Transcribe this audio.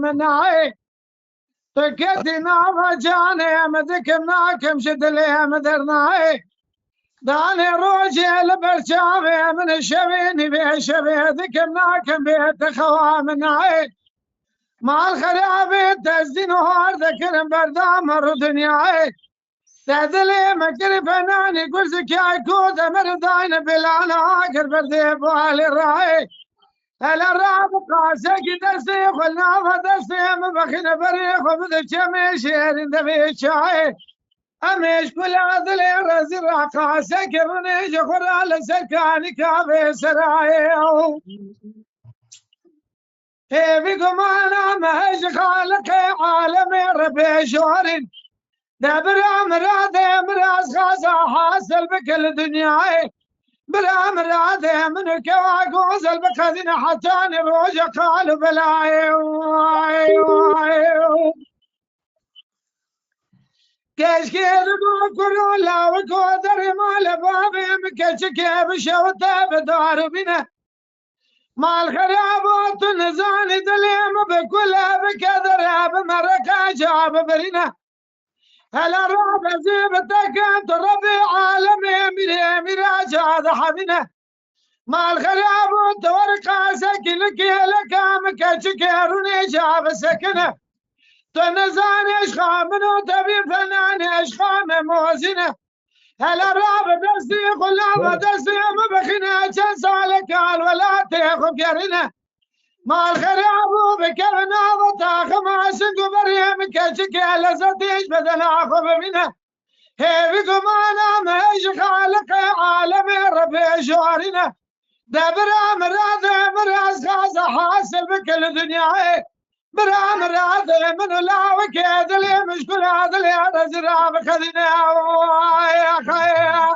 مناي تكتنا وجاني مذكرناكم شدلي مدرناي داني روجي البرشامي من الشبيني بشبي ذكرناكم بيت خوامناي مع الخرابي تزدين وهار ذكر بردامر دنياي تهدلي مكر فناني قرزك يا كود مرداين بلانا عاقر برديب والي الراي هلا الراب قاسك دستي خلنا فدستي مبخنا بريخ وبذل شميشير اندبي شاي اميش كل عذلي رزي قاسك رنيج خرال سكاني كافي سراي بكم انا مهج خالق عالمي ربي شورين دبر امراض امراض خاصة حاصل بكل دنياي بالامر هذا من كواكوز البخذين حتى نروج قالوا بلاي كيش كيد بكرو لا وكودر مال بابي مكش كيف شوته بدار بنا مال خرابات نزاني دليم بكلها بكذر بمركا جاب برنا هلا راب زيبتك انت ربي عالمي ميرا جاد حبنا ما الخراب تورقا سكنك لك مكشكرني جاب سكنه تنزاني اشخام منو تبي فنان اشخام موزنه هلا راب دستي خلابه دستي مبخنا جسالك ولا تاخذ قرنه ما الخراب بكرنا وطاخ ما سنق بريم كشك لزتيش بدل اخذ منه هيبكم انا مش خالق عالمي ربي شعرنا دبر مراد مراز خاص حاصل بكل دنيا برا مراد من لا وكيد لي مشكل هذا اللي انا زراب خذنا يا خير